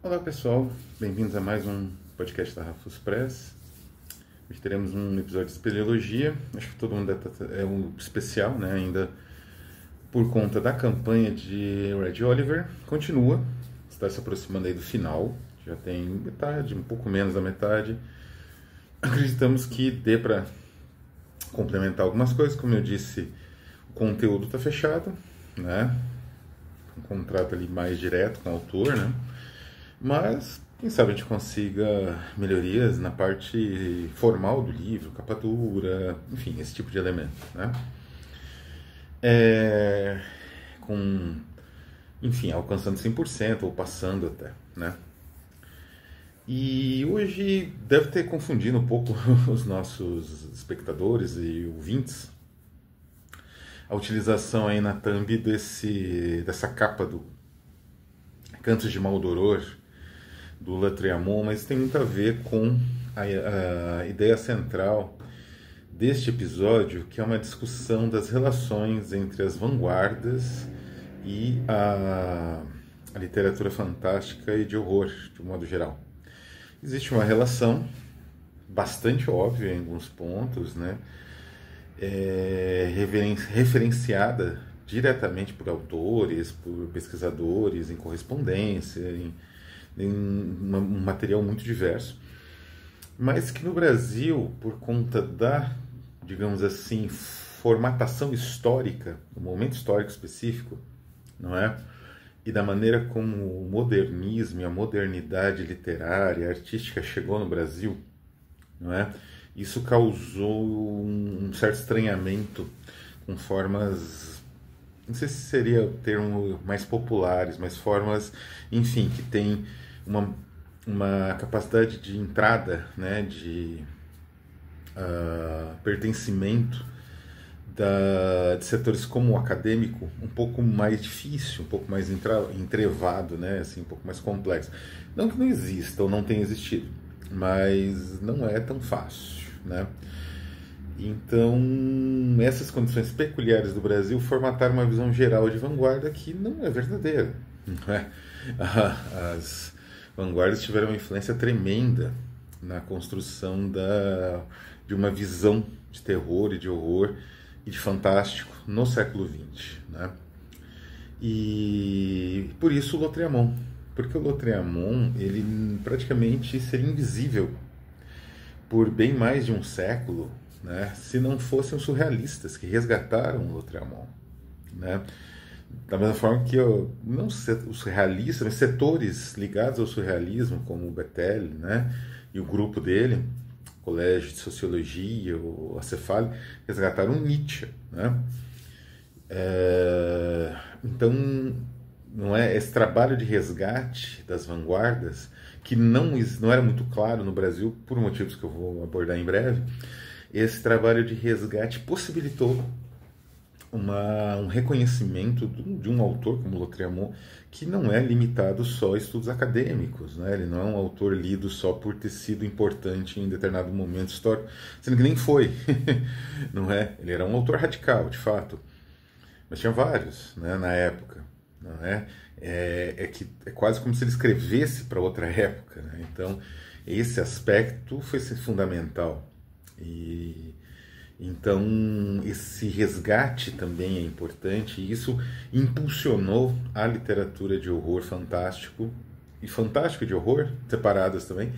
Olá pessoal, bem-vindos a mais um podcast da Rafus Press. Hoje teremos um episódio de espeleologia. Acho que todo mundo é um especial, né? Ainda por conta da campanha de Red Oliver. Continua, está se aproximando aí do final. Já tem metade, um pouco menos da metade. Acreditamos que dê para complementar algumas coisas. Como eu disse, o conteúdo está fechado, né? Um contrato ali mais direto com o autor, né? Mas, quem sabe a gente consiga melhorias na parte formal do livro, capa dura, enfim, esse tipo de elemento, né? Com, enfim, alcançando 100% ou passando até, né? E hoje deve ter confundido um pouco os nossos espectadores e ouvintes a utilização aí na thumb dessa capa do Cantos de Maldoror, do Lautréamont, mas tem muito a ver com a ideia central deste episódio, que é uma discussão das relações entre as vanguardas e a literatura fantástica e de horror, de um modo geral. Existe uma relação bastante óbvia em alguns pontos, né? Referenciada diretamente por autores, por pesquisadores, em correspondência, em um material muito diverso, mas que no Brasil, por conta da, digamos assim, formatação histórica, do momento histórico específico, não é? E da maneira como o modernismo e a modernidade literária, artística chegou no Brasil, não é? Isso causou um certo estranhamento com formas, não sei se seria o termo mais populares, mas formas, enfim, que tem uma capacidade de entrada, né, de pertencimento de setores como o acadêmico um pouco mais difícil, um pouco mais entrevado, né, assim, um pouco mais complexo. Não que não exista ou não tenha existido, mas não é tão fácil, né? Então, essas condições peculiares do Brasil formataram uma visão geral de vanguarda que não é verdadeira, não é? As vanguardas tiveram uma influência tremenda na construção de uma visão de terror e de horror e de fantástico no século XX, né? E por isso o Lautréamont, porque o Lautréamont ele praticamente seria invisível por bem mais de um século, né, se não fossem os surrealistas que resgataram o Lautréamont, né? Da mesma forma que não os surrealistas, mas setores ligados ao surrealismo, como o Bethel, né, e o grupo dele, o Colégio de Sociologia, o Acefali, resgataram Nietzsche, né? Então, não é esse trabalho de resgate das vanguardas, que não era muito claro no Brasil, por motivos que eu vou abordar em breve. Esse trabalho de resgate possibilitou um reconhecimento de um autor como Lautréamont, que não é limitado só a estudos acadêmicos, né? Ele não é um autor lido só por ter sido importante em determinado momento histórico, sendo que nem foi, não é? Ele era um autor radical, de fato, mas tinha vários, né, na época, não é? É quase como se ele escrevesse para outra época, né? Então, esse aspecto foi fundamental. E então esse resgate também é importante, e isso impulsionou a literatura de horror fantástico e fantástico de horror, separadas também,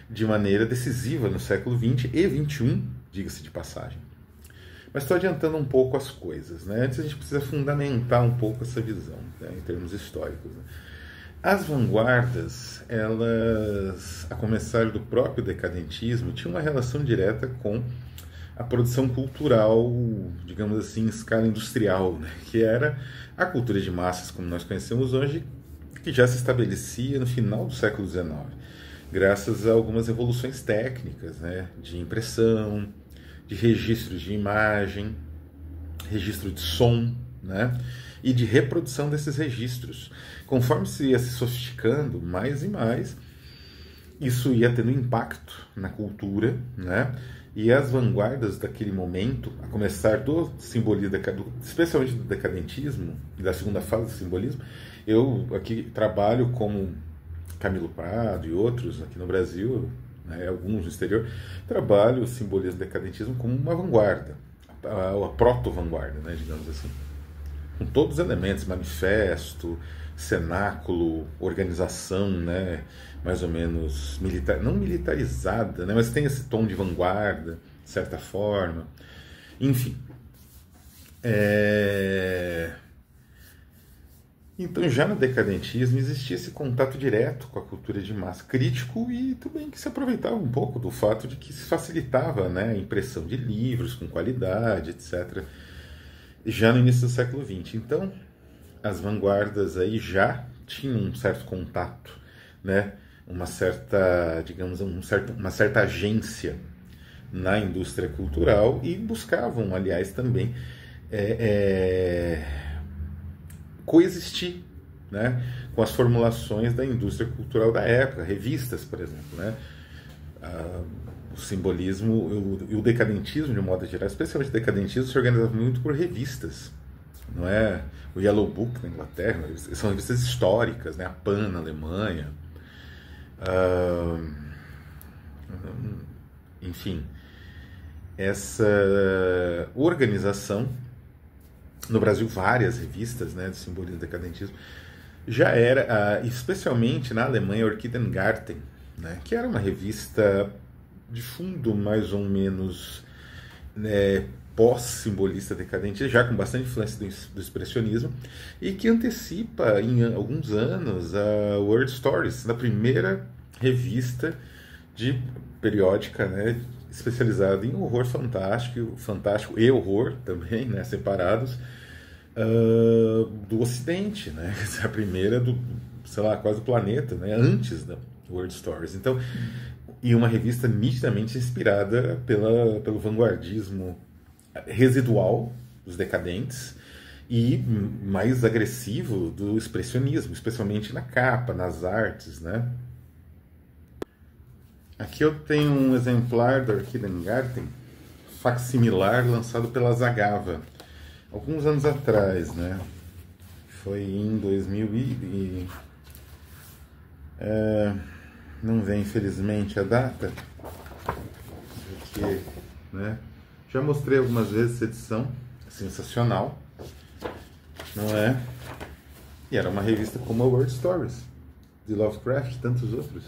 de maneira decisiva no século XX e XXI, diga-se de passagem. Mas estou adiantando um pouco as coisas, né? Antes a gente precisa fundamentar um pouco essa visão, né, em termos históricos, né? As vanguardas, elas, a começar do próprio decadentismo, tinham uma relação direta com a produção cultural, digamos assim, em escala industrial, né? Que era a cultura de massas, como nós conhecemos hoje, que já se estabelecia no final do século XIX, graças a algumas evoluções técnicas, né? De impressão, de registro de imagem, registro de som, né? E de reprodução desses registros. Conforme se ia se sofisticando mais e mais, isso ia tendo impacto na cultura, né? E as vanguardas daquele momento, a começar do simbolismo, especialmente do decadentismo e da segunda fase do simbolismo, eu aqui trabalho como Camilo Prado e outros aqui no Brasil, né, alguns no exterior, trabalham o simbolismo decadentismo como uma vanguarda, a proto-vanguarda, né, digamos assim, com todos os elementos, manifesto, cenáculo, organização, né, mais ou menos militar, não militarizada, né, mas tem esse tom de vanguarda, de certa forma, enfim. Então, já no decadentismo existia esse contato direto com a cultura de massa, crítico e também que se aproveitava um pouco do fato de que se facilitava, né, a impressão de livros com qualidade, etc., já no início do século XX. Então, as vanguardas aí já tinham um certo contato, né, uma certa, digamos, uma certa agência na indústria cultural e buscavam, aliás, também coexistir, né, com as formulações da indústria cultural da época, revistas, por exemplo, né, o simbolismo e o decadentismo, de um modo geral, especialmente o decadentismo, se organizava muito por revistas, não é? O Yellow Book na Inglaterra, são revistas históricas, né? A Pan na Alemanha, enfim, essa organização, no Brasil várias revistas, né, de simbolismo e decadentismo, já era, especialmente na Alemanha, a Orchidengarten, né, que era uma revista de fundo mais ou menos, né, pós-simbolista decadente, já com bastante influência do expressionismo, e que antecipa em alguns anos a World Stories, na primeira revista de periódica, né, especializada em horror fantástico e horror também, né, separados, do Ocidente, né, a primeira do, sei lá, quase do planeta, né, antes da World Stories. Então, e uma revista nitidamente inspirada pelo vanguardismo residual dos decadentes e mais agressivo do expressionismo, especialmente na capa, nas artes, né? Aqui eu tenho um exemplar da Orchidengarten facsimilar lançado pela Zagava alguns anos atrás, né? Foi em 2000 não vem infelizmente a data, porque, né? Já mostrei algumas vezes essa edição, sensacional, não é? E era uma revista como a World Stories, de Lovecraft e tantos outros.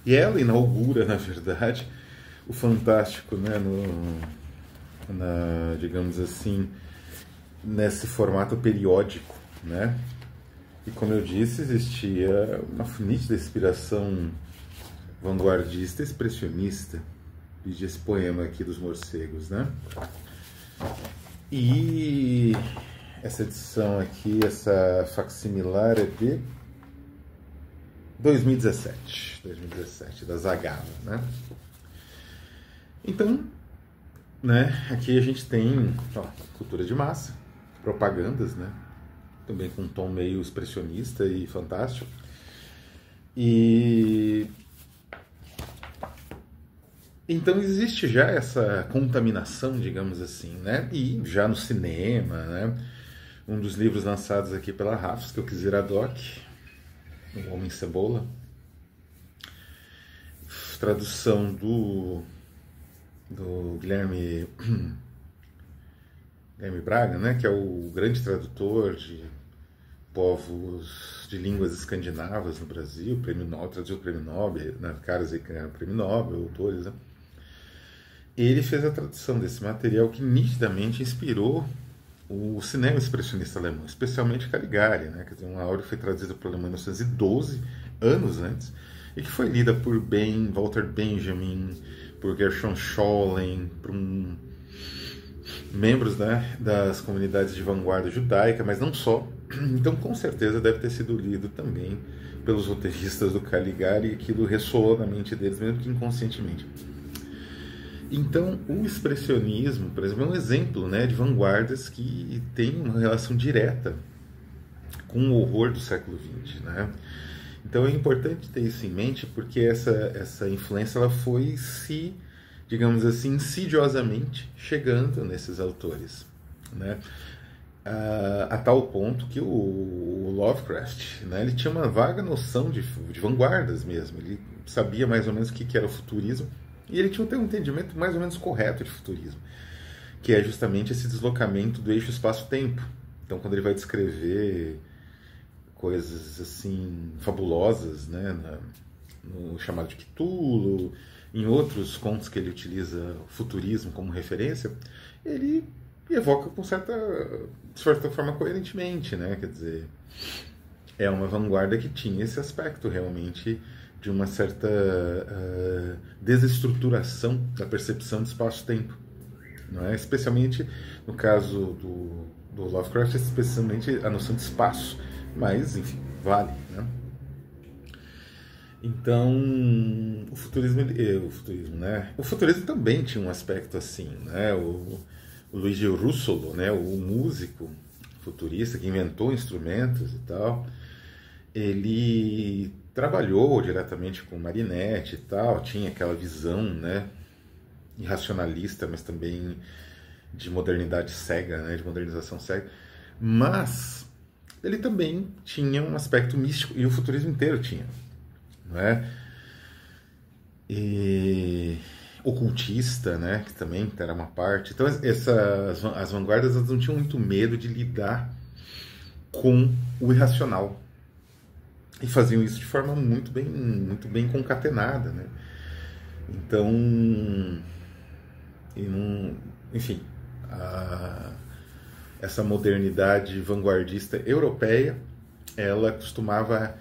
E ela inaugura, na verdade, o fantástico, né, digamos assim, nesse formato periódico, né? E como eu disse, existia uma nítida inspiração vanguardista, expressionista, esse poema aqui dos morcegos, né? E essa edição aqui, essa facsimilar é de 2017, da Zagava, né? Então, né, aqui a gente tem, ó, cultura de massa, propagandas, né? Também com um tom meio expressionista e fantástico. E então existe já essa contaminação, digamos assim, né? E já no cinema, né? Um dos livros lançados aqui pela Rafs, que eu quis ir a Doc, O Homem Cebola, tradução do Guilherme Braga, né? Que é o grande tradutor de povos de línguas escandinavas no Brasil, prêmio Nobel, traduziu o prêmio Nobel, né? Caras aí que ganharam o prêmio Nobel, autores, né? Ele fez a tradução desse material que nitidamente inspirou o cinema expressionista alemão, especialmente Caligari, né? Quer dizer, uma obra que foi traduzida para o alemão em 1912, anos antes, e que foi lida por Walter Benjamin, por Gershon Scholem, por membros, né, das comunidades de vanguarda judaica, mas não só. Então, com certeza, deve ter sido lido também pelos roteiristas do Caligari, e aquilo ressoou na mente deles, mesmo que inconscientemente. Então, o expressionismo, por exemplo, é um exemplo, né, de vanguardas que tem uma relação direta com o horror do século XX, né? Então é importante ter isso em mente, porque essa influência ela foi digamos assim, insidiosamente chegando nesses autores, né? a tal ponto que o Lovecraft, né, ele tinha uma vaga noção de vanguardas mesmo. Ele sabia mais ou menos o que era o futurismo e ele tinha um entendimento mais ou menos correto de futurismo, que é justamente esse deslocamento do eixo espaço-tempo. Então, quando ele vai descrever coisas assim fabulosas, né, no chamado de Cthulhu, em outros contos que ele utiliza o futurismo como referência, ele evoca de certa forma coerentemente, né? Quer dizer, é uma vanguarda que tinha esse aspecto realmente de uma certa desestruturação da percepção de espaço-tempo, não é? Especialmente no caso do Lovecraft, especialmente a noção de espaço, mas enfim, vale, né? Então, o futurismo, né? O futurismo também tinha um aspecto assim, né? O Luigi Russolo, né? O músico futurista que inventou instrumentos e tal, ele trabalhou diretamente com Marinetti e tal, tinha aquela visão, né? Irracionalista, mas também de modernidade cega, né? De modernização cega. Mas ele também tinha um aspecto místico, e o futurismo inteiro tinha, não é? E ocultista, né, que também era uma parte. Então as vanguardas, elas não tinham muito medo de lidar com o irracional e faziam isso de forma muito bem concatenada, né? Então, enfim, essa modernidade vanguardista europeia, ela costumava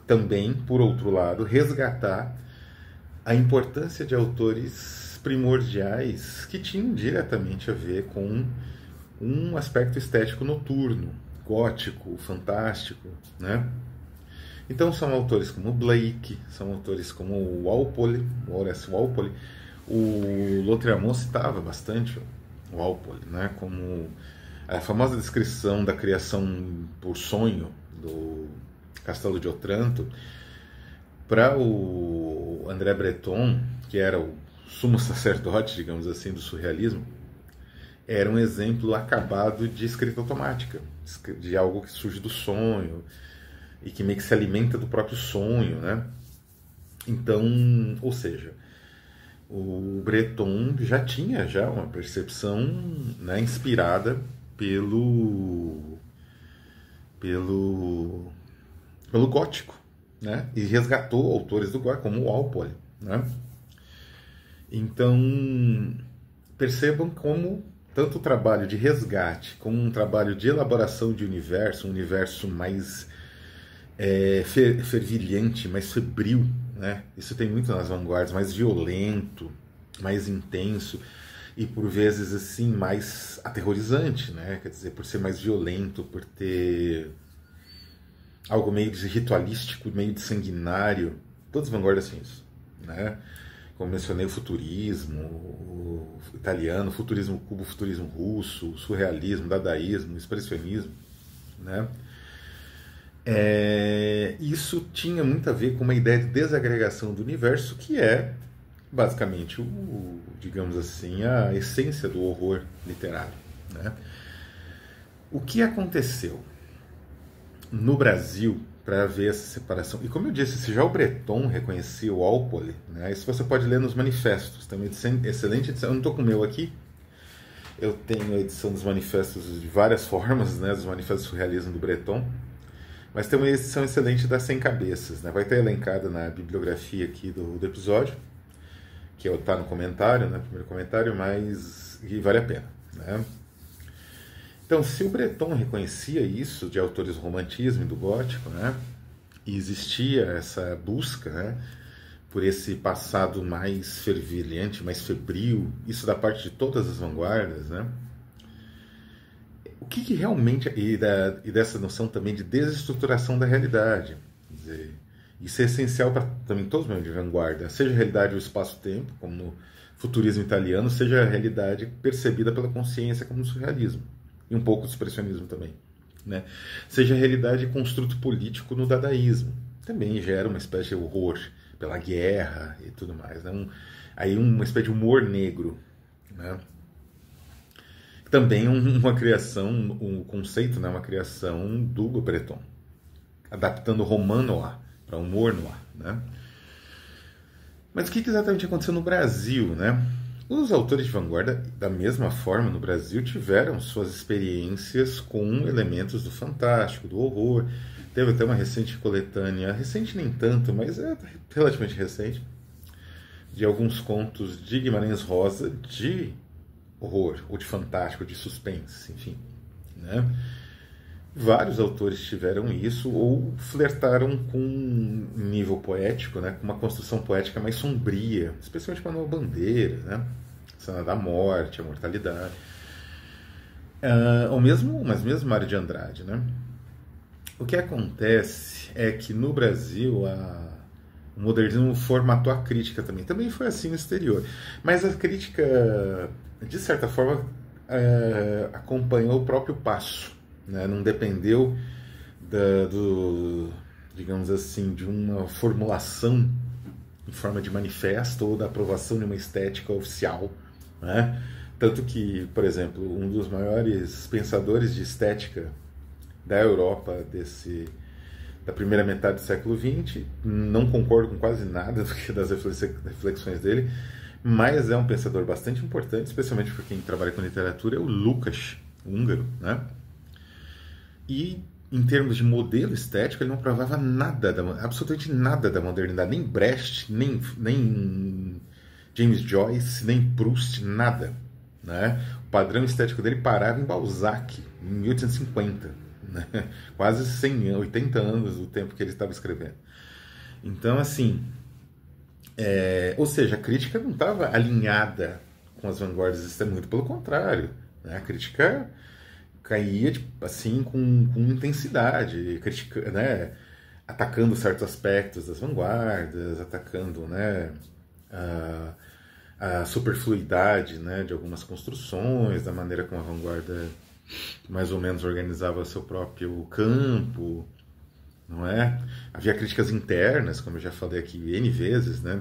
também, por outro lado, resgatar a importância de autores primordiais que tinham diretamente a ver com um aspecto estético noturno, gótico, fantástico, né? Então são autores como Blake, são autores como o Walpole, o Horace Walpole. O Lautréamont citava bastante o Walpole, né? Como a famosa descrição da criação por sonho do Castelo de Otranto. Para o André Breton, que era o sumo sacerdote, digamos assim, do surrealismo, era um exemplo acabado de escrita automática, de algo que surge do sonho e que meio que se alimenta do próprio sonho, né? Então, ou seja, o Breton já tinha uma percepção, né, inspirada pelo gótico, né? E resgatou autores do gótico, como o Walpole, né? Então, percebam como tanto o trabalho de resgate como um trabalho de elaboração de universo, um universo mais fervilhante, mais febril, né? Isso tem muito nas vanguardas, mais violento, mais intenso e por vezes assim mais aterrorizante, né? Quer dizer, por ser mais violento, por ter algo meio de ritualístico, meio de sanguinário. Todas as vanguardas têm isso, né? Como mencionei, o futurismo o italiano, o futurismo cubo, o futurismo russo, o surrealismo, o dadaísmo, o expressionismo, né? Isso tinha muito a ver com uma ideia de desagregação do universo, que é basicamente digamos assim, a essência do horror literário, né? O que aconteceu no Brasil para ver essa separação? E como eu disse, se já o Breton reconhecia o Walpole, né, isso você pode ler nos manifestos, tem uma excelente edição. Eu não estou com o meu aqui, eu tenho a edição dos manifestos de várias formas, né, dos manifestos do surrealismo do Breton, mas tem uma edição excelente das 100 cabeças, né, vai estar elencada na bibliografia aqui do episódio, que está no comentário, né, primeiro comentário, mas e vale a pena, né? Então, se o Breton reconhecia isso de autores do romantismo e do gótico, né, e existia essa busca, né, por esse passado mais fervilhante, mais febril, isso da parte de todas as vanguardas, né, o que realmente... E dessa noção também de desestruturação da realidade. Quer dizer, isso é essencial para também todos os membros de vanguarda, seja a realidade do espaço-tempo, como no futurismo italiano, seja a realidade percebida pela consciência, como no surrealismo. E um pouco do expressionismo também, né? Seja a realidade construto político no dadaísmo, também gera uma espécie de horror pela guerra e tudo mais, né? Aí uma espécie de humor negro, né? também uma criação, um conceito, né, uma criação do Breton, adaptando o roman noir para humor noir, né? Mas o que exatamente aconteceu no Brasil, né? Os autores de vanguarda, da mesma forma, no Brasil, tiveram suas experiências com elementos do fantástico, do horror. Teve até uma recente coletânea, recente nem tanto, mas é relativamente recente, de alguns contos de Guimarães Rosa de horror, ou de fantástico, de suspense, enfim, né? Vários autores tiveram isso ou flertaram com um nível poético, né, com uma construção poética mais sombria, especialmente Manuel Bandeira, né, Cena da Morte, a Mortalidade, mas mesmo Mário de Andrade, né. O que acontece é que no Brasil o modernismo formatou a crítica também foi assim no exterior, mas a crítica, de certa forma, acompanhou o próprio passo, né? Não dependeu digamos assim, de uma formulação em forma de manifesto ou da aprovação de uma estética oficial, né? Tanto que, por exemplo, um dos maiores pensadores de estética da Europa da primeira metade do século XX, não concordo com quase nada das reflexões dele, mas é um pensador bastante importante, especialmente para quem trabalha com literatura, é o Lukács, húngaro, né? E em termos de modelo estético, ele não provava nada, absolutamente nada da modernidade, nem Brecht, nem James Joyce, nem Proust, nada, né? O padrão estético dele parava em Balzac, em 1850, né? Quase 80 anos do tempo que ele estava escrevendo. Então, assim, ou seja, a crítica não estava alinhada com as vanguardas, muito pelo contrário, né? A crítica caía assim com intensidade, né, atacando certos aspectos das vanguardas, atacando, né, a superfluidade, né, de algumas construções, da maneira como a vanguarda mais ou menos organizava seu próprio campo, não é? Havia críticas internas, como eu já falei aqui N vezes, né,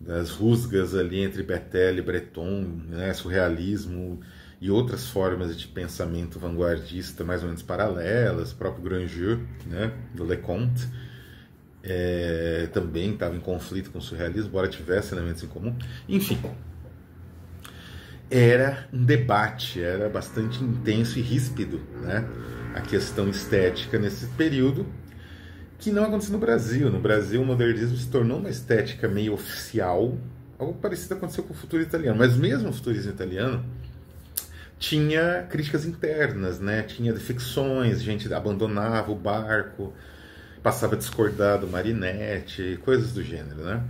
das rusgas ali entre Bataille e Breton, né, surrealismo e outras formas de pensamento vanguardista mais ou menos paralelas, o próprio Grangeux, né, do Leconte, também estava em conflito com o surrealismo, embora tivesse elementos em comum. Enfim, era um debate, era bastante intenso e ríspido, né, a questão estética nesse período, que não aconteceu no Brasil. No Brasil, o modernismo se tornou uma estética meio oficial, algo parecido aconteceu com o futuro italiano, mas mesmo o futurismo italiano tinha críticas internas, né? Tinha defecções, gente abandonava o barco, passava a discordar do Marinetti, coisas do gênero, né?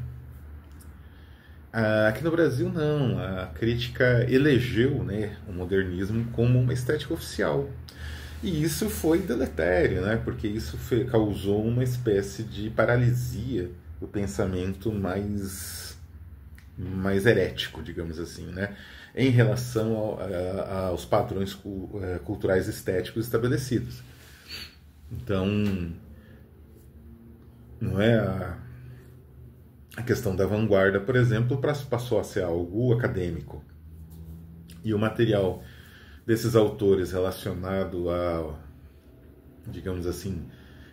Aqui no Brasil não, a crítica elegeu, né, o modernismo como uma estética oficial. E isso foi deletério, né? Porque isso causou uma espécie de paralisia do pensamento mais herético, digamos assim, né? Em relação aos padrões culturais estéticos estabelecidos. Então, não é a questão da vanguarda, por exemplo, passou a ser algo acadêmico. E o material desses autores relacionado a, digamos assim,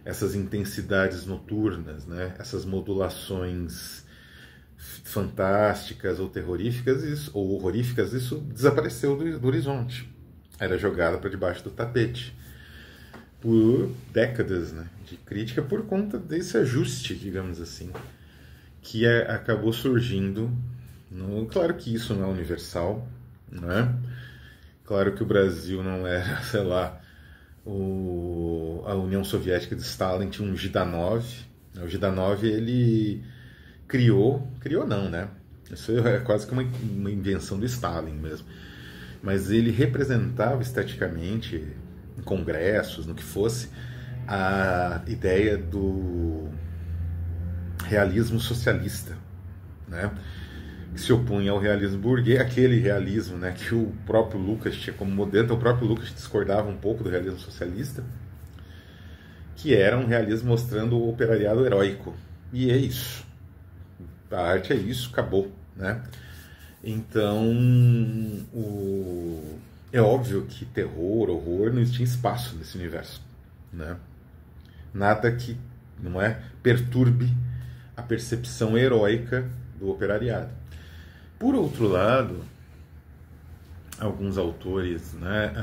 essas intensidades noturnas, né? Essas modulações fantásticas ou terroríficas ou horroríficas, isso desapareceu do horizonte. Era jogado para debaixo do tapete por décadas, né, de crítica por conta desse ajuste, digamos assim, que acabou surgindo. Claro que isso não é universal, né? Claro que o Brasil não era, sei lá, a União Soviética de Stalin tinha um Zhdanov. O Zhdanov, ele criou não, né? Isso é quase que uma invenção do Stalin mesmo. Mas ele representava esteticamente, em congressos, no que fosse, a ideia do realismo socialista, né? Que se opunha ao realismo burguês, aquele realismo, né, que o próprio Lucas tinha como modelo. Então, o próprio Lucas discordava um pouco do realismo socialista, que era um realismo mostrando o operariado heróico. E é isso. A arte é isso, acabou, né? Então, É óbvio que terror, horror, não tinha espaço nesse universo, né? Nada que, não é, perturbe a percepção heróica do operariado. Por outro lado, alguns autores, né,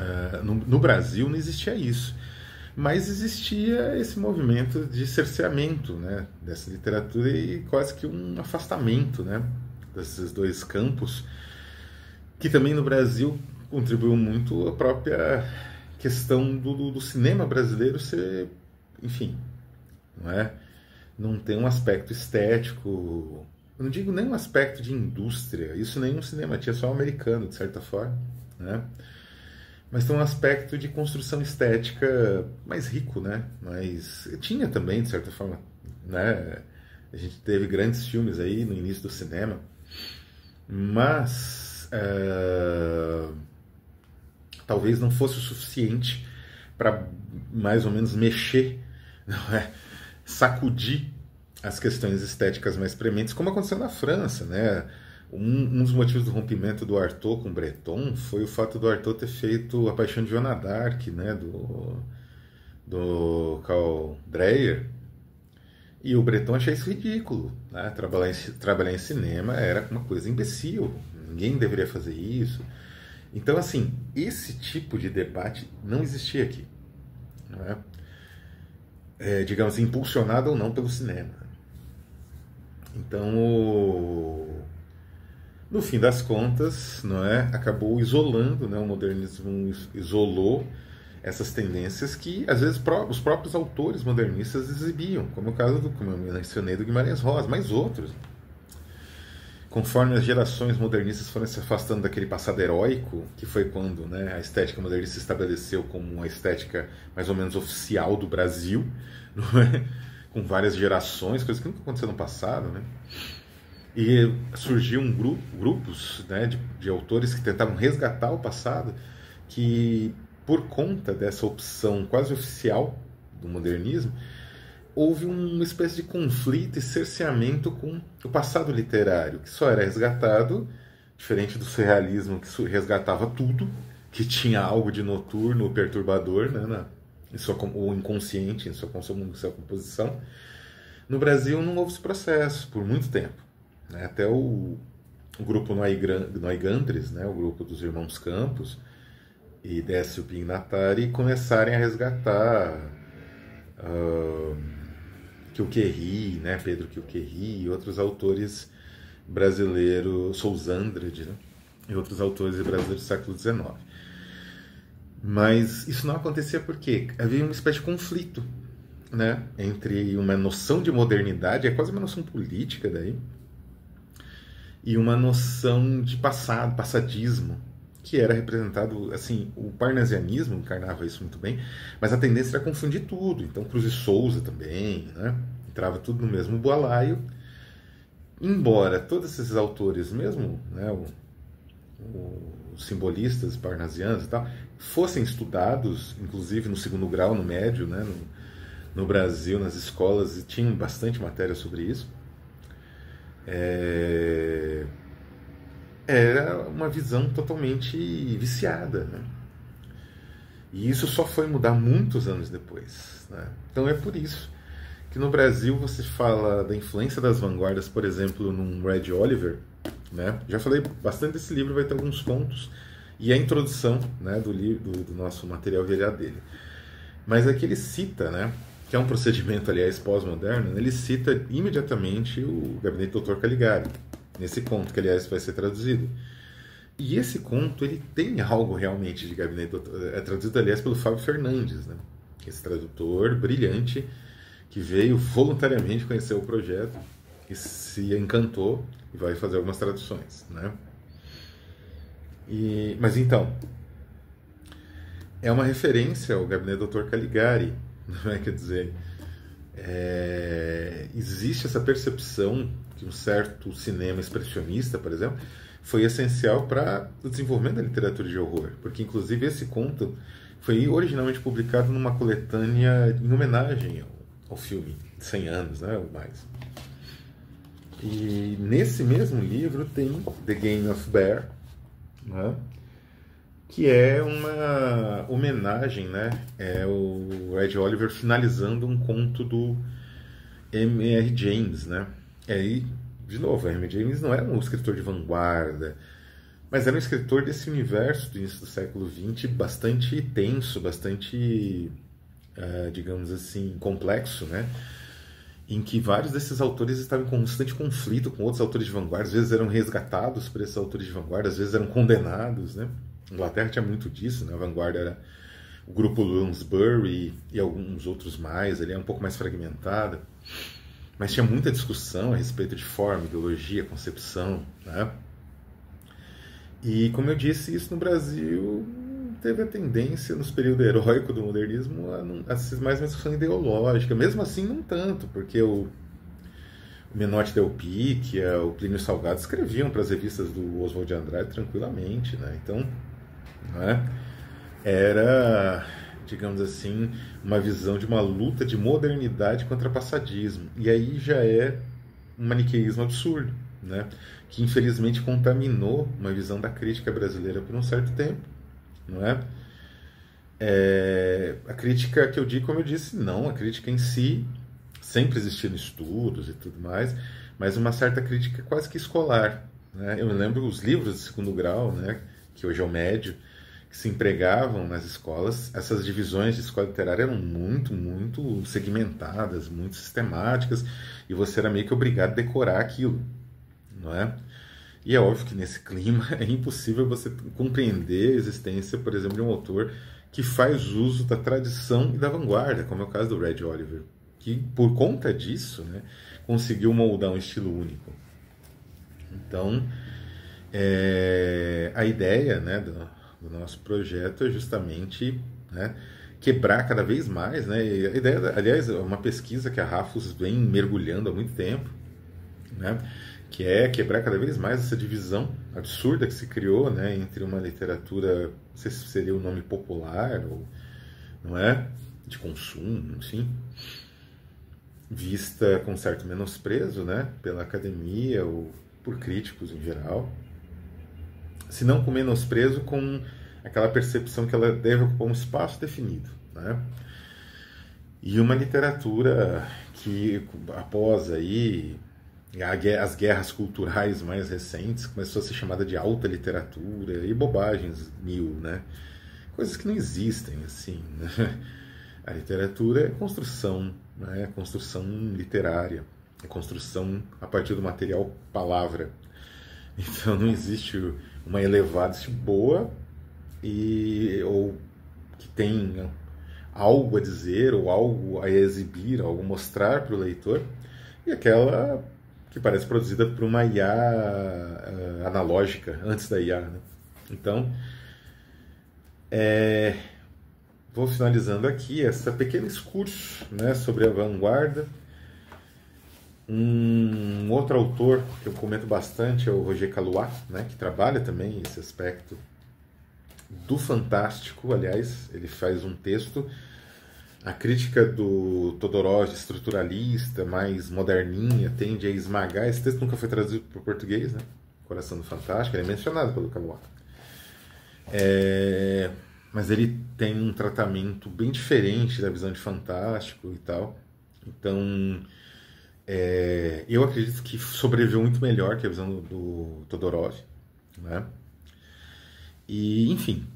no Brasil não existia isso, mas existia esse movimento de cerceamento, né, dessa literatura e quase que um afastamento, né, desses dois campos, que também no Brasil contribuiu muito a própria questão do cinema brasileiro ser, enfim, não é? Não tem um aspecto estético, eu não digo nem um aspecto de indústria, isso nenhum cinema tinha, só o americano, de certa forma, né? Mas tem um aspecto de construção estética mais rico, né? Mas tinha também, de certa forma, né? A gente teve grandes filmes aí no início do cinema, mas talvez não fosse o suficiente para mais ou menos mexer, não é? Sacudir as questões estéticas mais prementes, como aconteceu na França, né? Um dos motivos do rompimento do Artaud com Breton foi o fato do Artaud ter feito A Paixão de Joana d'Arc, né? Do Carl Dreyer, e o Breton achei isso ridículo, né? Trabalhar em cinema era uma coisa imbecil, ninguém deveria fazer isso. Então, assim, esse tipo de debate não existia aqui, não é? Digamos, impulsionado ou não pelo cinema. Então, no fim das contas, não é, acabou isolando, né, o modernismo isolou essas tendências que, às vezes, os próprios autores modernistas exibiam, como o caso como eu mencionei, do Guimarães Rosa, mas outros. Conforme as gerações modernistas foram se afastando daquele passado heróico, que foi quando, né, a estética modernista se estabeleceu como uma estética mais ou menos oficial do Brasil, não é? Com várias gerações, coisa que nunca aconteceu no passado, né? E surgiu grupos, né, de autores que tentavam resgatar o passado, que, por conta dessa opção quase oficial do modernismo, houve uma espécie de conflito e cerceamento com o passado literário, que só era resgatado, diferente do surrealismo, que resgatava tudo, que tinha algo de noturno ou perturbador, né, ou inconsciente em sua composição. No Brasil não houve esse processo por muito tempo, né, até o grupo Noigandres, né, o grupo dos irmãos Campos e Décio Pignatari, começarem a resgatar Quilquerry, né, Pedro Quilquerry e outros autores brasileiros, Sousandred, né, e outros autores brasileiros do século XIX. Mas isso não acontecia porque havia uma espécie de conflito, né, entre uma noção de modernidade, é quase uma noção política daí, e uma noção de passado, passadismo, que era representado, assim, o parnasianismo encarnava isso muito bem, mas a tendência era confundir tudo. Então Cruz e Souza também, né? Entrava tudo no mesmo balaio, embora todos esses autores, mesmo, né, os simbolistas parnasianos e tal, fossem estudados, inclusive no segundo grau, no médio, né, no Brasil, nas escolas, e tinham bastante matéria sobre isso. Era uma visão totalmente viciada, né? E isso só foi mudar muitos anos depois, né? Então é por isso que no Brasil você fala da influência das vanguardas, por exemplo, num Red Oliver, né? Já falei bastante desse livro, vai ter alguns pontos, e a introdução, né, do nosso material virá dele. Mas aqui ele cita, né, que é um procedimento, aliás, pós-moderno, né, ele cita imediatamente o Gabinete do Dr. Caligari, nesse conto, que aliás vai ser traduzido. E esse conto, ele tem algo realmente de Gabinete do Dr. É traduzido, aliás, pelo Fábio Fernandes, né? Esse tradutor brilhante que veio voluntariamente conhecer o projeto e se encantou e vai fazer algumas traduções, né? Mas então, é uma referência ao Gabinete do Dr. Caligari, não é? Quer dizer, existe essa percepção que um certo cinema expressionista, por exemplo, foi essencial para o desenvolvimento da literatura de horror, porque inclusive esse conto foi originalmente publicado numa coletânea em homenagem ao filme, 100 anos, né, ou mais. E nesse mesmo livro tem The Game of Bear, né, que é uma homenagem, né? É o Ed Oliver finalizando um conto do M.R. James, né? E aí, de novo, M.R. James não era um escritor de vanguarda, mas era um escritor desse universo do início do século XX bastante tenso, bastante, digamos assim, complexo, né? Em que vários desses autores estavam em constante conflito com outros autores de vanguarda, às vezes eram resgatados por esses autores de vanguarda, às vezes eram condenados, né? A Inglaterra tinha muito disso, né? A vanguarda era o grupo Bloomsbury e alguns outros mais, ele é um pouco mais fragmentada, mas tinha muita discussão a respeito de forma, ideologia, concepção, né? E como eu disse, isso no Brasil teve a tendência, nos períodos heróicos do modernismo, a ser mais uma discussão ideológica. Mesmo assim, não tanto, porque o Menotti Del Picchia, o Plínio Salgado escreviam para as revistas do Oswald de Andrade tranquilamente, né? Então, né, era, digamos assim, uma visão de uma luta de modernidade contra passadismo. E aí já é um maniqueísmo absurdo, né? Que infelizmente contaminou uma visão da crítica brasileira por um certo tempo, não é? A crítica que eu digo, como eu disse, não, a crítica em si sempre existiram estudos e tudo mais, mas uma certa crítica quase que escolar, né? Eu me lembro os livros de segundo grau, né, que hoje é o médio, que se empregavam nas escolas. Essas divisões de escola literária eram muito segmentadas, muito sistemáticas, e você era meio que obrigado a decorar aquilo, não é? E é óbvio que nesse clima é impossível você compreender a existência, por exemplo, de um autor que faz uso da tradição e da vanguarda, como é o caso do Red Oliver, que por conta disso, né, conseguiu moldar um estilo único. Então, a ideia, né, do nosso projeto é justamente, né, quebrar cada vez mais, né, e a ideia, aliás, é uma pesquisa que a Rafus vem mergulhando há muito tempo, né, que é quebrar cada vez mais essa divisão absurda que se criou, né, entre uma literatura, não sei se seria o nome popular, ou, não é, de consumo, enfim, vista com certo menosprezo, né, pela academia ou por críticos em geral, se não com menosprezo, com aquela percepção que ela deve ocupar um espaço definido, né? E uma literatura que, após aí as guerras culturais mais recentes, começou a ser chamada de alta literatura e bobagens mil, né? Coisas que não existem, assim, né? A literatura é construção, né? É construção literária, é construção a partir do material palavra. Então não existe uma elevada boa ou que tem algo a dizer ou algo a exibir, algo a mostrar para o leitor, e aquela que parece produzida por uma IA analógica, antes da IA, né? Então, vou finalizando aqui esse pequeno excurso, né, sobre a vanguarda. Um outro autor que eu comento bastante é o Roger Caillois, né, que trabalha também esse aspecto do fantástico. Aliás, ele faz um texto, a crítica do Todorov estruturalista, mais moderninha, tende a esmagar. Esse texto nunca foi traduzido para o português, né? Coração do Fantástico, ele é mencionado pelo Caillois. Mas ele tem um tratamento bem diferente da visão de fantástico e tal. Então, eu acredito que sobreviveu muito melhor que a visão do Todorov, né? E, enfim,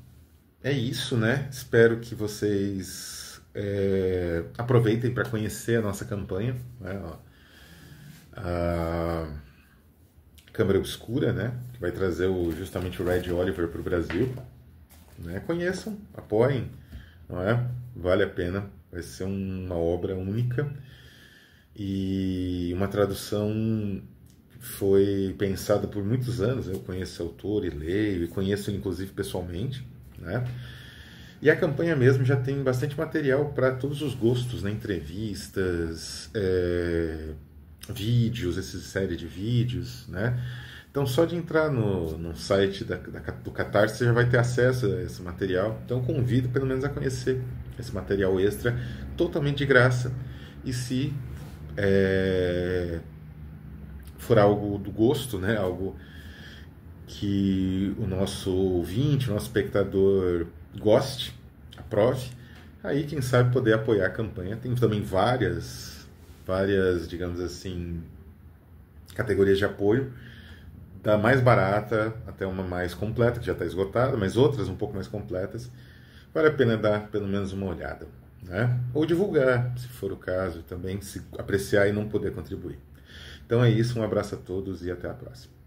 é isso, né? Espero que vocês aproveitem para conhecer a nossa campanha, né? A Câmara Obscura, né? Que vai trazer justamente o Red Oliver para o Brasil, né? Conheçam, apoiem, não é? Vale a pena, vai ser uma obra única e uma tradução foi pensada por muitos anos. Eu conheço esse autor e leio, e conheço ele inclusive pessoalmente, né? E a campanha mesmo já tem bastante material para todos os gostos, né? Entrevistas, vídeos, essa série de vídeos, né? Então, só de entrar no site do Catarse, você já vai ter acesso a esse material. Então, convido pelo menos a conhecer esse material extra, totalmente de graça. E se for algo do gosto, né? Algo que o nosso ouvinte, o nosso espectador goste, aprove. Aí, quem sabe, poder apoiar a campanha. Tem também várias, digamos assim, categorias de apoio, da mais barata até uma mais completa, que já está esgotada, mas outras um pouco mais completas. Vale a pena dar pelo menos uma olhada, né? Ou divulgar, se for o caso, também, se apreciar e não poder contribuir. Então é isso, um abraço a todos e até a próxima.